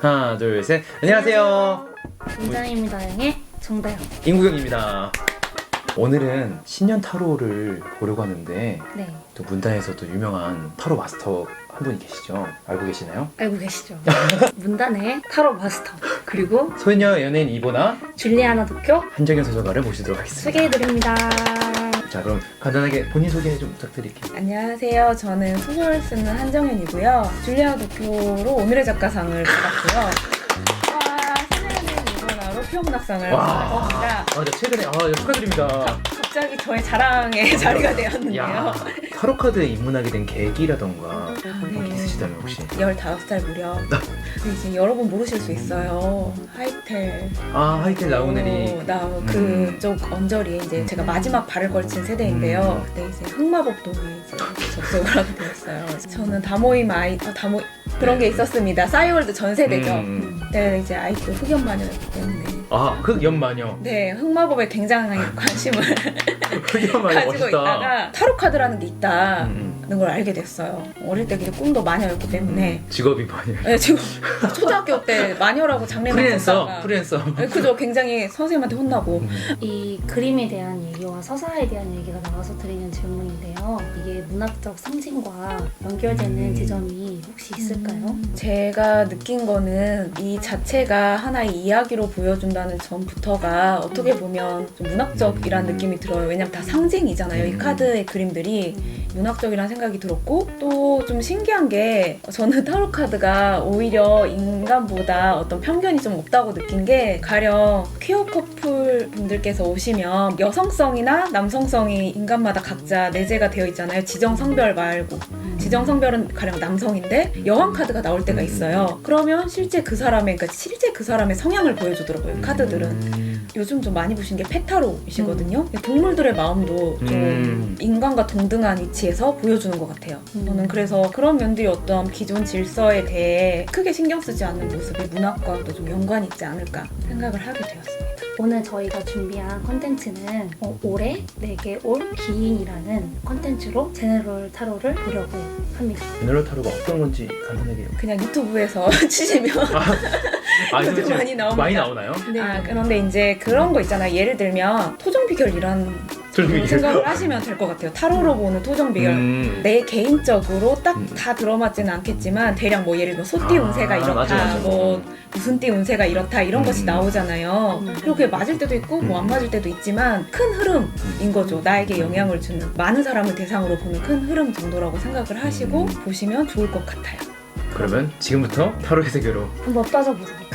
하나, 둘, 셋. 안녕하세요. 문장입니다. 양의 정다영. 임구경입니다. 오늘은 신년 타로를 보려고 하는데 네, 또 문단에서도 유명한 타로 마스터 한 분이 계시죠? 알고 계시나요? 알고 계시죠? 문단의 타로 마스터 그리고 소녀 연예인 이보나 줄리아나 도쿄 한정현 소설가를 모시도록 하겠습니다. 소개해드립니다. 자, 그럼 간단하게 본인 소개 좀 부탁드릴게요. 안녕하세요. 저는 소설 쓰는 한정현이고요. 줄리아 도쿄로 오늘의 작가상을 받았고요. 와, 신혜연의 일본어로 표현문학상을 받았습니다. 네, 최근에 축하드립니다. 갑자기 저의 자랑의 자리가 되었는데요. 야, 타로 카드에 입문하게 된 계기라던가 네. 있으시다면 혹시? 15살 무렵. 근데 이제 여러분 모르실 수 있어요. 하이텔. 하이텔 나오늘이 그쪽 언저리에 이제 제가 마지막 발을 걸친 세대인데요. 그때 이제 흑마법동에 이제 접속을 하게 되었어요. 저는 다모임 그런 게 있었습니다. 싸이월드 전 세대죠. 그때 이제 아이큐 흑연마녀였기 때문에. 흑연마녀. 네, 흑마법에 굉장한 관심을 흑연마녀 가지고 멋있다. 있다가 타로 카드라는 게 있다는 걸 알게 됐어요. 어릴 때 그냥 꿈도 마녀였기 때문에. 직업이 마녀. 네, 지금 초등학교 때 마녀라고 장례만 썼다가 프리랜서. 네, 그죠. 굉장히 선생님한테 혼나고. 이 그림에 대한 얘기와 서사에 대한 얘기가 나와서 드리는 질문인데요. 이게 문학적 상징과 연결되는 지점이 혹시 있을까요? 제가 느낀 거는 이 자체가 하나의 이야기로 보여준다는 점부터가 어떻게 보면 좀 문학적이라는 느낌이 들어요. 왜냐면 다 상징이잖아요. 이 카드의 그림들이 문학적이라는 생각이 들었고, 또 좀 신기한 게 저는 타로 카드가 오히려 인간보다 어떤 편견이 좀 없다고 느낀 게, 가령 퀴어 커플 분들께서 오시면 여성성이나 남성성이 인간마다 각자 내재가 되어 있잖아요. 지정 성별 말고. 지정 성별은 가령 남성인데 여왕 카드가 나올 때가 있어요. 그러면 실제 그 사람의 성향을 보여주더라고요. 카드들은. 요즘 좀 많이 보신 게 페타로이시거든요. 동물들의 마음도 좀 인간과 동등한 위치에서 보여주는 것 같아요. 저는 그래서 그런 면들이 어떤 기존 질서에 대해 크게 신경 쓰지 않는 모습이 문학과도 좀 연관이 있지 않을까 생각을 하게 되었습니다. 오늘 저희가 준비한 컨텐츠는 올해 내게 올 귀인이라는 컨텐츠로 제네럴 타로를 보려고 합니다. 제네럴 타로가 어떤 건지 간단하게. 그냥 유튜브에서 치시면 요즘 많이 나옵니다. 많이 나오나요? 네. 그런데 이제 그런 거 있잖아요. 예를 들면 토정 비결 이런 생각을 하시면 될 것 같아요. 타로로 보는 토정 비결. 내 개인적으로 딱 다 들어맞지는 않겠지만 대략 뭐 예를 들면 소띠 운세가 이렇다, 맞아. 뭐 무슨 띠 운세가 이렇다 이런 것이 나오잖아요. 그리고 그게 맞을 때도 있고 뭐 안 맞을 때도 있지만 큰 흐름인 거죠. 나에게 영향을 주는, 많은 사람을 대상으로 보는 큰 흐름 정도라고 생각을 하시고 보시면 좋을 것 같아요. 그러면 지금부터 타로 해석으로 한번 따져보도록 하죠.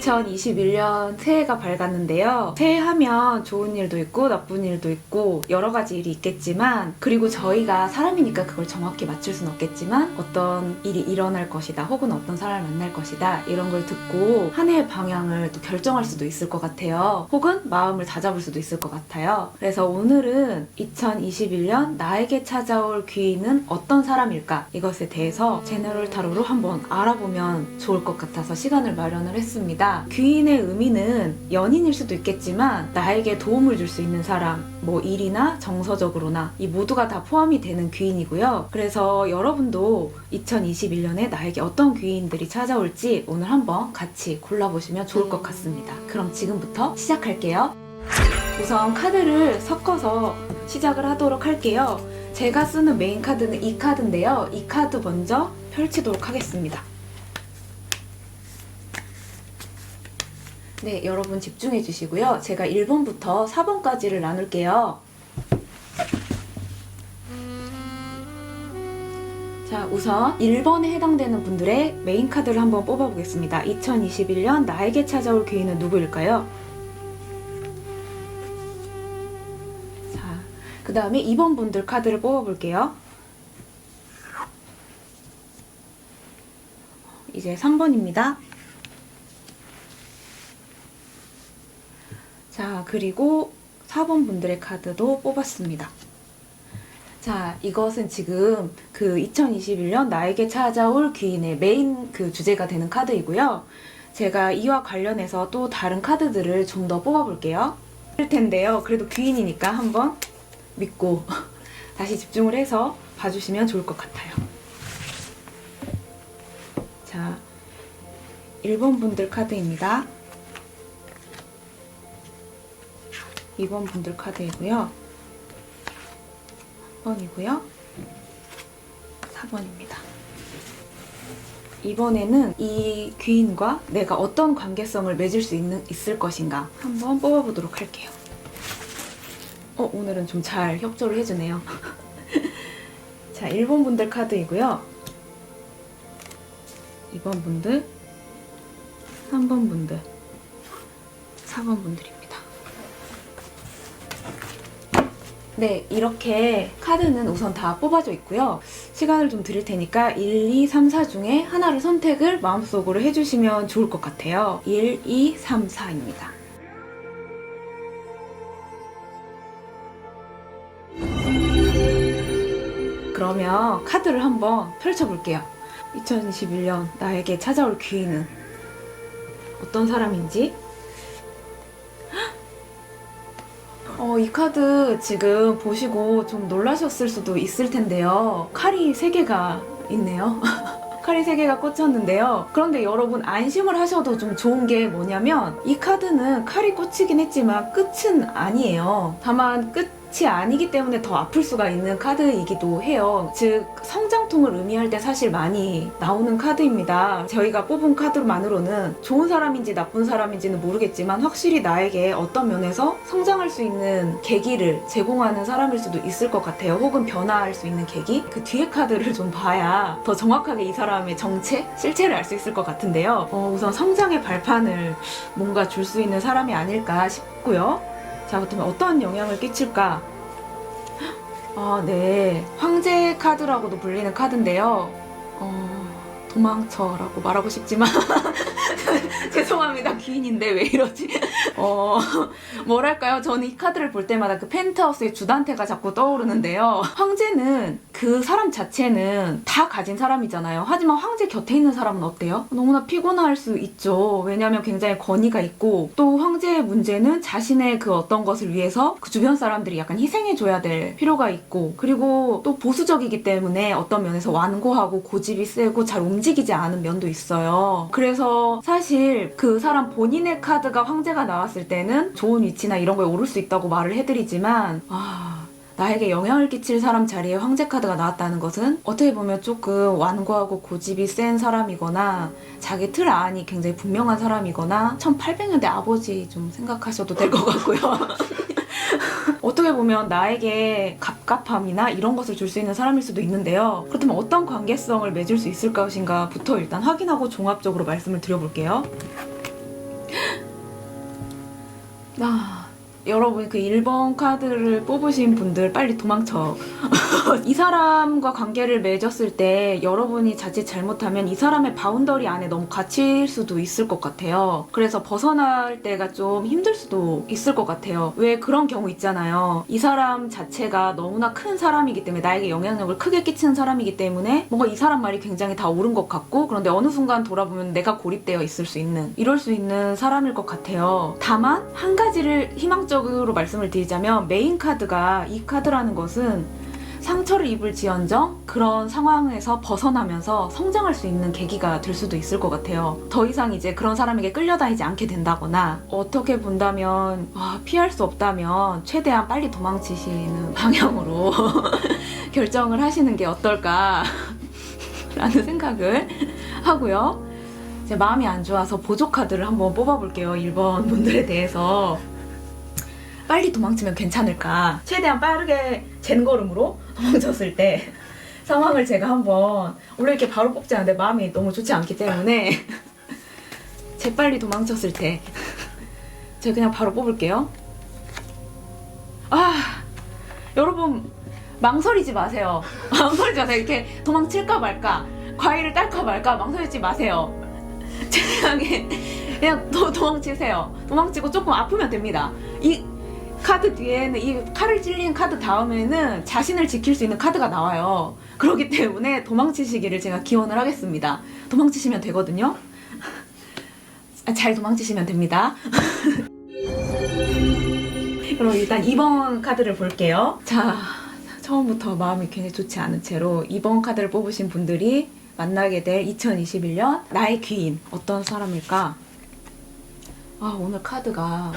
2021년 새해가 밝았는데요. 새해하면 좋은 일도 있고 나쁜 일도 있고 여러 가지 일이 있겠지만, 그리고 저희가 사람이니까 그걸 정확히 맞출 수는 없겠지만 어떤 일이 일어날 것이다, 혹은 어떤 사람을 만날 것이다, 이런 걸 듣고 한 해의 방향을 또 결정할 수도 있을 것 같아요. 혹은 마음을 다잡을 수도 있을 것 같아요. 그래서 오늘은 2021년 나에게 찾아올 귀인은 어떤 사람일까, 이것에 대해서 제너럴 타로로 한번 알아보면 좋을 것 같아서 시간을 마련을 했습니다. 귀인의 의미는 연인일 수도 있겠지만 나에게 도움을 줄 수 있는 사람, 뭐 일이나 정서적으로나 이 모두가 다 포함이 되는 귀인이고요. 그래서 여러분도 2021년에 나에게 어떤 귀인들이 찾아올지 오늘 한번 같이 골라보시면 좋을 것 같습니다. 그럼 지금부터 시작할게요. 우선 카드를 섞어서 시작을 하도록 할게요. 제가 쓰는 메인 카드는 이 카드인데요. 이 카드 먼저 펼치도록 하겠습니다. 네, 여러분 집중해 주시고요. 제가 1번부터 4번까지를 나눌게요. 자, 우선 1번에 해당되는 분들의 메인 카드를 한번 뽑아보겠습니다. 2021년 나에게 찾아올 귀인은 누구일까요? 자, 그 다음에 2번 분들 카드를 뽑아볼게요. 이제 3번입니다. 자, 그리고 4번 분들의 카드도 뽑았습니다. 자, 이것은 지금 그 2021년 나에게 찾아올 귀인의 메인 그 주제가 되는 카드이고요. 제가 이와 관련해서 또 다른 카드들을 좀 더 뽑아볼게요. 할 텐데요. 그래도 귀인이니까 한번 믿고 다시 집중을 해서 봐주시면 좋을 것 같아요. 자, 1번 분들 카드입니다. 2번 분들 카드이고요. 3번이고요. 4번입니다. 이번에는 이 귀인과 내가 어떤 관계성을 맺을 수 있을 것인가 한번 뽑아보도록 할게요. 오늘은 좀 잘 협조를 해주네요. 자, 1번 분들 카드이고요. 2번 분들, 3번 분들, 4번 분들입니다. 네, 이렇게 카드는 우선 다 뽑아져 있고요. 시간을 좀 드릴 테니까 1, 2, 3, 4 중에 하나를 선택을 마음속으로 해주시면 좋을 것 같아요. 1, 2, 3, 4입니다. 그러면 카드를 한번 펼쳐볼게요. 2021년 나에게 찾아올 귀인은 어떤 사람인지. 이 카드 지금 보시고 좀 놀라셨을 수도 있을 텐데요. 칼이 3개가 있네요. 칼이 3개가 꽂혔는데요. 그런데 여러분 안심을 하셔도 좀 좋은 게 뭐냐면 이 카드는 칼이 꽂히긴 했지만 끝은 아니에요. 다만 끝이 아니기 때문에 더 아플 수가 있는 카드이기도 해요. 즉 성장통을 의미할 때 사실 많이 나오는 카드입니다. 저희가 뽑은 카드만으로는 좋은 사람인지 나쁜 사람인지는 모르겠지만 확실히 나에게 어떤 면에서 성장할 수 있는 계기를 제공하는 사람일 수도 있을 것 같아요. 혹은 변화할 수 있는 계기? 그 뒤에 카드를 좀 봐야 더 정확하게 이 사람의 정체? 실체를 알 수 있을 것 같은데요. 우선 성장의 발판을 뭔가 줄 수 있는 사람이 아닐까 싶고요. 자, 그렇다면 어떤 영향을 끼칠까? 네. 황제 카드라고도 불리는 카드인데요. 도망쳐라고 말하고 싶지만 죄송합니다. 귀인인데 왜 이러지? 뭐랄까요? 저는 이 카드를 볼 때마다 그 펜트하우스의 주단태가 자꾸 떠오르는데요. 황제는 그 사람 자체는 다 가진 사람이잖아요. 하지만 황제 곁에 있는 사람은 어때요? 너무나 피곤할 수 있죠. 왜냐하면 굉장히 권위가 있고 또 황제의 문제는 자신의 그 어떤 것을 위해서 그 주변 사람들이 약간 희생해줘야 될 필요가 있고 그리고 또 보수적이기 때문에 어떤 면에서 완고하고 고집이 세고 잘 움직이지 않은 면도 있어요. 그래서 사실 그 사람 본인의 카드가 황제가 나왔을 때는 좋은 위치나 이런 거에 오를 수 있다고 말을 해드리지만 나에게 영향을 끼칠 사람 자리에 황제 카드가 나왔다는 것은 어떻게 보면 조금 완고하고 고집이 센 사람이거나 자기 틀 안이 굉장히 분명한 사람이거나 1800년대 아버지 좀 생각하셔도 될 것 같고요. 어떻게 보면 나에게 갑갑함이나 이런 것을 줄 수 있는 사람일 수도 있는데요. 그렇다면 어떤 관계성을 맺을 수 있을 것인가부터 일단 확인하고 종합적으로 말씀을 드려볼게요. 여러분 그 1번 카드를 뽑으신 분들 빨리 도망쳐. 이 사람과 관계를 맺었을 때 여러분이 자칫 잘못하면 이 사람의 바운더리 안에 너무 갇힐 수도 있을 것 같아요. 그래서 벗어날 때가 좀 힘들 수도 있을 것 같아요. 왜 그런 경우 있잖아요. 이 사람 자체가 너무나 큰 사람이기 때문에 나에게 영향력을 크게 끼치는 사람이기 때문에 뭔가 이 사람 말이 굉장히 다 옳은 것 같고 그런데 어느 순간 돌아보면 내가 고립되어 있을 수 있는 이럴 수 있는 사람일 것 같아요. 다만 한 가지를 희망적으로 말씀을 드리자면 메인 카드가 이 카드라는 것은 상처를 입을지언정 그런 상황에서 벗어나면서 성장할 수 있는 계기가 될 수도 있을 것 같아요. 더 이상 이제 그런 사람에게 끌려다니지 않게 된다거나 어떻게 본다면 피할 수 없다면 최대한 빨리 도망치시는 방향으로 결정을 하시는 게 어떨까 라는 생각을 하고요. 제 마음이 안 좋아서 보조 카드를 한번 뽑아볼게요. 1번 분들에 대해서 빨리 도망치면 괜찮을까? 최대한 빠르게 젠걸음으로 도망쳤을 때 상황을 제가 한번 원래 이렇게 바로 뽑지 않는데 마음이 너무 좋지 않기 때문에 재빨리 도망쳤을 때 제가 그냥 바로 뽑을게요. 여러분 망설이지 마세요. 망설이지 마세요. 이렇게 도망칠까 말까 과일을 딸까 말까 망설이지 마세요. 최대하게 그냥 도망치세요. 도망치고 조금 아프면 됩니다. 이 카드 뒤에는 이 칼을 찔린 카드 다음에는 자신을 지킬 수 있는 카드가 나와요. 그렇기 때문에 도망치시기를 제가 기원을 하겠습니다. 도망치시면 되거든요. 잘 도망치시면 됩니다. 그럼 일단 2번 카드를 볼게요. 자, 처음부터 마음이 굉장히 좋지 않은 채로 2번 카드를 뽑으신 분들이 만나게 될 2021년 나의 귀인 어떤 사람일까? 아, 오늘 카드가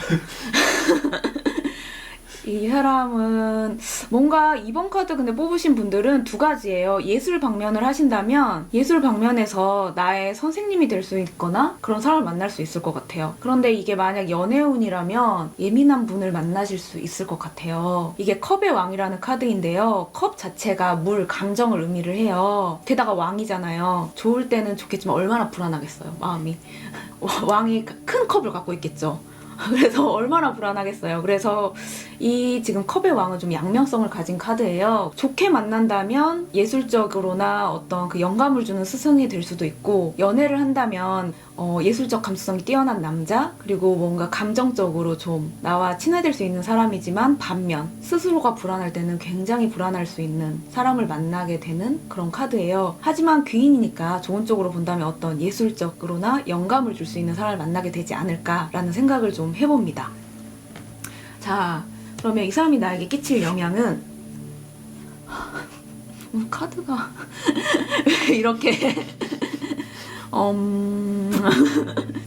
이 사람은 뭔가 이번 카드 근데 뽑으신 분들은 두 가지예요. 예술 방면을 하신다면 예술 방면에서 나의 선생님이 될 수 있거나 그런 사람을 만날 수 있을 것 같아요. 그런데 이게 만약 연애운이라면 예민한 분을 만나실 수 있을 것 같아요. 이게 컵의 왕이라는 카드인데요. 컵 자체가 물, 감정을 의미를 해요. 게다가 왕이잖아요. 좋을 때는 좋겠지만 얼마나 불안하겠어요, 마음이. 왕이 큰 컵을 갖고 있겠죠. 그래서 얼마나 불안하겠어요. 그래서 이 지금 컵의 왕은 좀 양면성을 가진 카드예요. 좋게 만난다면 예술적으로나 어떤 그 영감을 주는 스승이 될 수도 있고, 연애를 한다면 예술적 감수성이 뛰어난 남자, 그리고 뭔가 감정적으로 좀 나와 친해질 수 있는 사람이지만 반면 스스로가 불안할 때는 굉장히 불안할 수 있는 사람을 만나게 되는 그런 카드예요. 하지만 귀인이니까 좋은 쪽으로 본다면 어떤 예술적으로나 영감을 줄 수 있는 사람을 만나게 되지 않을까라는 생각을 좀 해봅니다. 자, 그러면 이 사람이 나에게 끼칠 영향은 오늘 카드가 왜 이렇게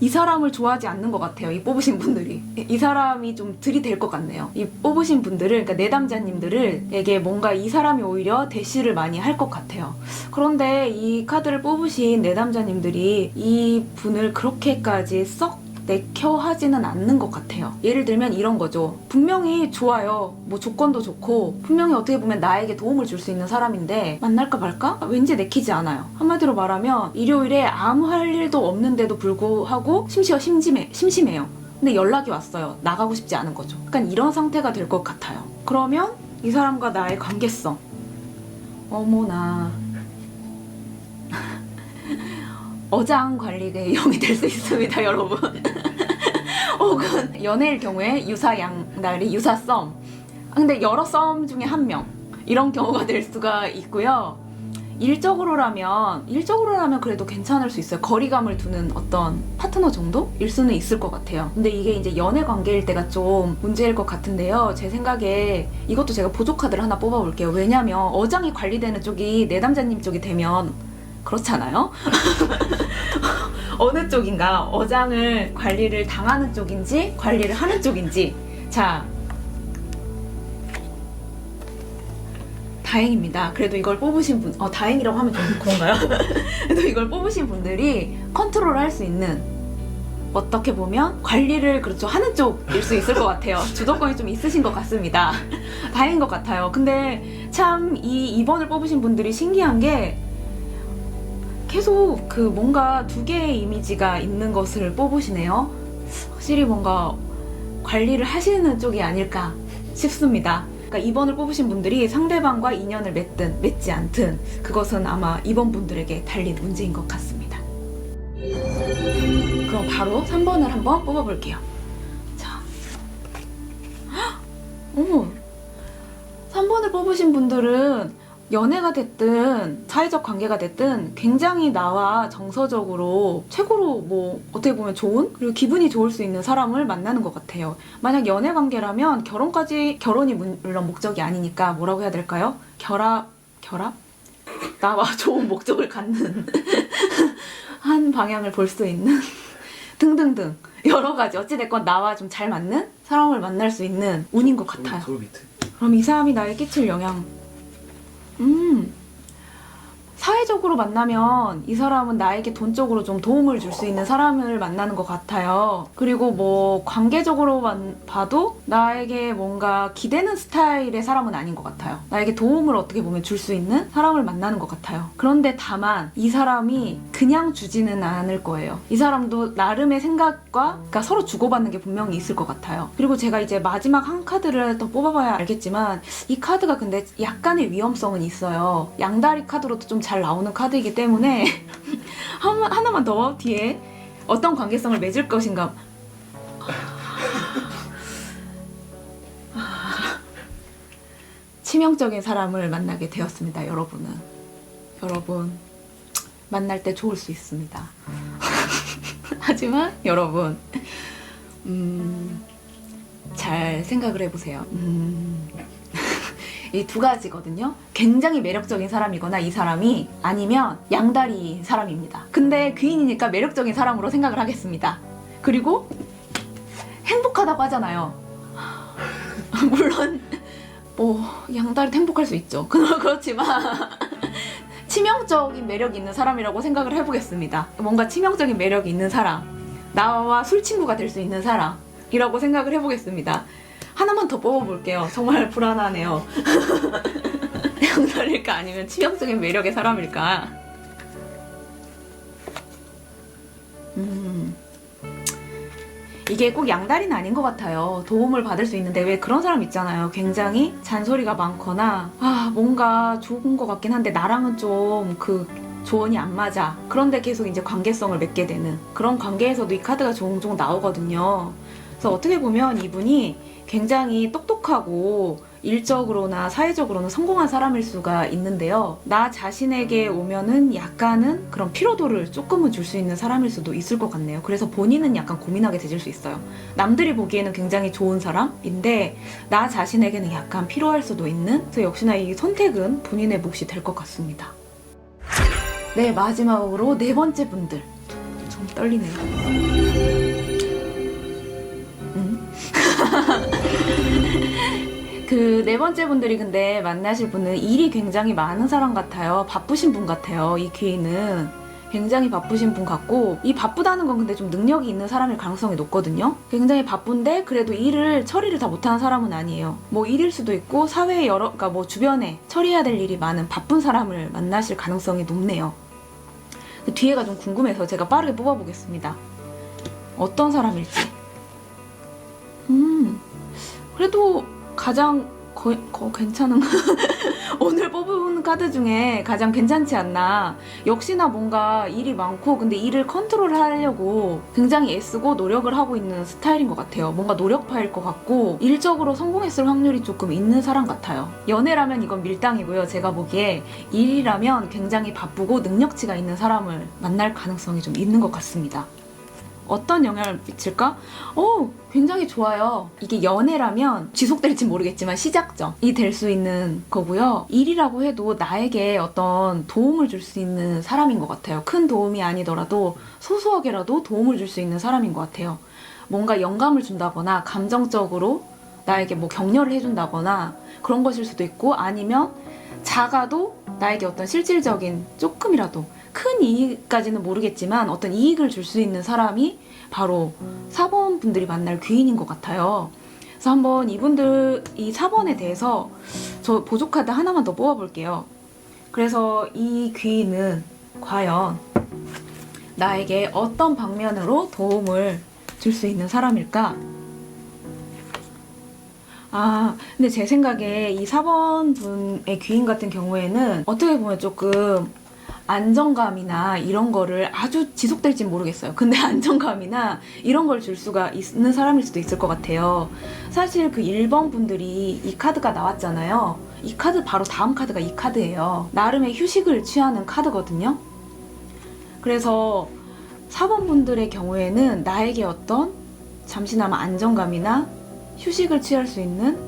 이 사람을 좋아하지 않는 것 같아요. 이 뽑으신 분들이. 이 사람이 좀 들이댈 것 같네요. 이 뽑으신 분들을, 그러니까 내담자님들에게 뭔가 이 사람이 오히려 대시를 많이 할 것 같아요. 그런데 이 카드를 뽑으신 내담자님들이 이 분을 그렇게까지 썩 내켜 하지는 않는 것 같아요. 예를 들면 이런 거죠. 분명히 좋아요. 뭐 조건도 좋고 분명히 어떻게 보면 나에게 도움을 줄 수 있는 사람인데 만날까 말까? 왠지 내키지 않아요. 한마디로 말하면 일요일에 아무 할 일도 없는데도 불구하고 심지어 심심해요. 근데 연락이 왔어요. 나가고 싶지 않은 거죠. 약간 이런 상태가 될 것 같아요. 그러면 이 사람과 나의 관계성, 어머나 어장 관리의 영이 될 수 있습니다, 여러분. 혹은 연애일 경우에 유사양다리, 유사썸. 근데 여러 썸 중에 한 명. 이런 경우가 될 수가 있고요. 일적으로라면 그래도 괜찮을 수 있어요. 거리감을 두는 어떤 파트너 정도일 수는 있을 것 같아요. 근데 이게 이제 연애 관계일 때가 좀 문제일 것 같은데요. 제 생각에 이것도 제가 보조 카드를 하나 뽑아볼게요. 왜냐면 어장이 관리되는 쪽이 내담자님 쪽이 되면 그렇잖아요. 어느 쪽인가? 어장을 관리를 당하는 쪽인지 관리를 하는 쪽인지. 자, 다행입니다. 그래도 이걸 뽑으신 분, 다행이라고 하면 좀 그런가요? 그래도 이걸 뽑으신 분들이 컨트롤 할 수 있는, 어떻게 보면 관리를 그렇죠 하는 쪽일 수 있을 것 같아요. 주도권이 좀 있으신 것 같습니다. 다행인 것 같아요. 근데 참 이 2번을 뽑으신 분들이 신기한 게 계속 그 뭔가 두 개의 이미지가 있는 것을 뽑으시네요. 확실히 뭔가 관리를 하시는 쪽이 아닐까 싶습니다. 그러니까 2번을 뽑으신 분들이 상대방과 인연을 맺든 맺지 않든 그것은 아마 2번 분들에게 달린 문제인 것 같습니다. 그럼 바로 3번을 한번 뽑아볼게요. 자, 어머, 3번을 뽑으신 분들은 연애가 됐든 사회적 관계가 됐든 굉장히 나와 정서적으로 최고로 뭐 어떻게 보면 좋은, 그리고 기분이 좋을 수 있는 사람을 만나는 것 같아요. 만약 연애 관계라면 결혼이 물론 목적이 아니니까 뭐라고 해야 될까요? 결합? 나와 좋은 목적을 갖는 한 방향을 볼 수 있는 등등등 여러 가지, 어찌됐건 나와 좀 잘 맞는 사람을 만날 수 있는 운인 것 같아요. 그럼 이 사람이 나에게 끼칠 영향, 사회적으로 만나면 이 사람은 나에게 돈적으로 좀 도움을 줄 수 있는 사람을 만나는 것 같아요. 그리고 뭐 관계적으로만 봐도 나에게 뭔가 기대는 스타일의 사람은 아닌 것 같아요. 나에게 도움을 어떻게 보면 줄 수 있는 사람을 만나는 것 같아요. 그런데 다만 이 사람이 그냥 주지는 않을 거예요. 이 사람도 나름의 생각과, 그러니까 서로 주고받는 게 분명히 있을 것 같아요. 그리고 제가 이제 마지막 한 카드를 더 뽑아봐야 알겠지만 이 카드가 근데 약간의 위험성은 있어요. 양다리 카드로도 좀 잘 나오는 카드이기 때문에 하나만 더 뒤에 어떤 관계성을 맺을 것인가. 치명적인 사람을 만나게 되었습니다. 여러분 만날 때 좋을 수 있습니다. 하지만 여러분 잘 생각을 해보세요. 이 두 가지거든요. 굉장히 매력적인 사람이거나 이 사람이 아니면 양다리인 사람입니다. 근데 귀인이니까 매력적인 사람으로 생각을 하겠습니다. 그리고 행복하다고 하잖아요. 물론 뭐 양다리도 행복할 수 있죠. 그렇지만 치명적인 매력이 있는 사람이라고 생각을 해보겠습니다. 뭔가 치명적인 매력이 있는 사람, 나와 술 친구가 될 수 있는 사람이라고 생각을 해보겠습니다. 하나만 더 뽑아볼게요. 정말 불안하네요. 양다리일까 아니면 치명적인 매력의 사람일까? 이게 꼭 양다리는 아닌 것 같아요. 도움을 받을 수 있는데 왜 그런 사람 있잖아요. 굉장히 잔소리가 많거나 뭔가 좋은 것 같긴 한데 나랑은 좀 그 조언이 안 맞아. 그런데 계속 이제 관계성을 맺게 되는 그런 관계에서도 이 카드가 종종 나오거든요. 그래서 어떻게 보면 이분이 굉장히 똑똑하고 일적으로나 사회적으로는 성공한 사람일 수가 있는데요. 나 자신에게 오면은 약간은 그런 피로도를 조금은 줄 수 있는 사람일 수도 있을 것 같네요. 그래서 본인은 약간 고민하게 되질 수 있어요. 남들이 보기에는 굉장히 좋은 사람인데 나 자신에게는 약간 피로할 수도 있는. 그래서 역시나 이 선택은 본인의 몫이 될 것 같습니다. 네, 마지막으로 네 번째 분들. 좀 떨리네요. 그 네 번째 분들이 근데 만나실 분은 일이 굉장히 많은 사람 같아요. 바쁘신 분 같아요. 이 귀인은 굉장히 바쁘신 분 같고, 이 바쁘다는 건 근데 좀 능력이 있는 사람일 가능성이 높거든요. 굉장히 바쁜데 그래도 일을 처리를 다 못하는 사람은 아니에요. 뭐 일일 수도 있고 사회에 그러니까 뭐 주변에 처리해야 될 일이 많은 바쁜 사람을 만나실 가능성이 높네요. 그 뒤에가 좀 궁금해서 제가 빠르게 뽑아보겠습니다. 어떤 사람일지. 그래도 가장 괜찮은 오늘 뽑은 카드 중에 가장 괜찮지 않나. 역시나 뭔가 일이 많고 근데 일을 컨트롤하려고 굉장히 애쓰고 노력을 하고 있는 스타일인 것 같아요. 뭔가 노력파일 것 같고 일적으로 성공했을 확률이 조금 있는 사람 같아요. 연애라면 이건 밀당이고요. 제가 보기에 일이라면 굉장히 바쁘고 능력치가 있는 사람을 만날 가능성이 좀 있는 것 같습니다. 어떤 영향을 미칠까? 굉장히 좋아요. 이게 연애라면 지속될지 모르겠지만 시작점이 될 수 있는 거고요. 일이라고 해도 나에게 어떤 도움을 줄 수 있는 사람인 것 같아요. 큰 도움이 아니더라도 소소하게라도 도움을 줄 수 있는 사람인 것 같아요. 뭔가 영감을 준다거나 감정적으로 나에게 뭐 격려를 해준다거나 그런 것일 수도 있고, 아니면 작아도 나에게 어떤 실질적인 조금이라도 큰 이익까지는 모르겠지만 어떤 이익을 줄 수 있는 사람이 바로 4번 분들이 만날 귀인인 것 같아요. 그래서 한번 이분들 이 4번에 대해서 저 보조카드 하나만 더 뽑아볼게요. 그래서 이 귀인은 과연 나에게 어떤 방면으로 도움을 줄 수 있는 사람일까? 근데 제 생각에 이 4번 분의 귀인 같은 경우에는 어떻게 보면 조금 안정감이나 이런 거를 아주 지속될진 모르겠어요. 근데 안정감이나 이런 걸 줄 수가 있는 사람일 수도 있을 것 같아요. 사실 그 1번 분들이 이 카드가 나왔잖아요. 이 카드 바로 다음 카드가 이 카드예요. 나름의 휴식을 취하는 카드거든요. 그래서 4번 분들의 경우에는 나에게 어떤 잠시나마 안정감이나 휴식을 취할 수 있는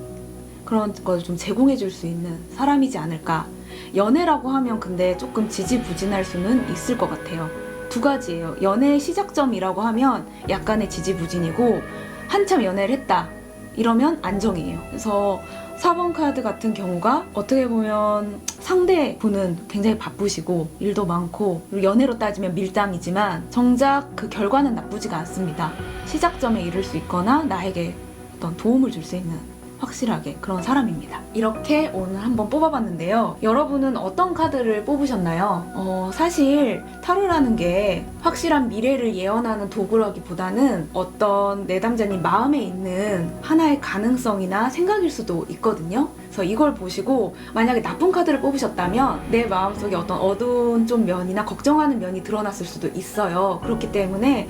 그런 걸 좀 제공해 줄 수 있는 사람이지 않을까. 연애라고 하면 근데 조금 지지부진할 수는 있을 것 같아요. 두 가지예요. 연애의 시작점이라고 하면 약간의 지지부진이고, 한참 연애를 했다 이러면 안정이에요. 그래서 4번 카드 같은 경우가 어떻게 보면 상대분은 굉장히 바쁘시고 일도 많고, 그리고 연애로 따지면 밀당이지만 정작 그 결과는 나쁘지가 않습니다. 시작점에 이를 수 있거나 나에게 어떤 도움을 줄 수 있는 확실하게 그런 사람입니다. 이렇게 오늘 한번 뽑아봤는데요. 여러분은 어떤 카드를 뽑으셨나요? 사실 타로라는 게 확실한 미래를 예언하는 도구라기보다는 어떤 내담자님 마음에 있는 하나의 가능성이나 생각일 수도 있거든요. 그래서 이걸 보시고 만약에 나쁜 카드를 뽑으셨다면 내 마음속에 어떤 어두운 좀 면이나 걱정하는 면이 드러났을 수도 있어요. 그렇기 때문에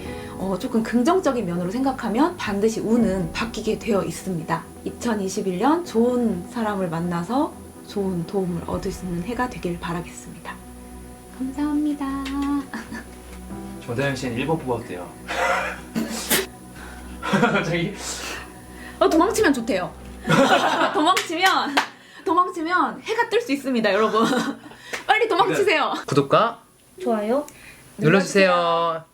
조금 긍정적인 면으로 생각하면 반드시 운은 바뀌게 되어 있습니다. 2021년 좋은 사람을 만나서 좋은 도움을 얻을 수 있는 해가 되길 바라겠습니다. 감사합니다. 조다영 씨는 1번 뽑아도 돼요. 갑자기 도망치면 좋대요. 도망치면 해가 뜰 수 있습니다, 여러분. 빨리 도망치세요. 구독과 좋아요 눌러주세요.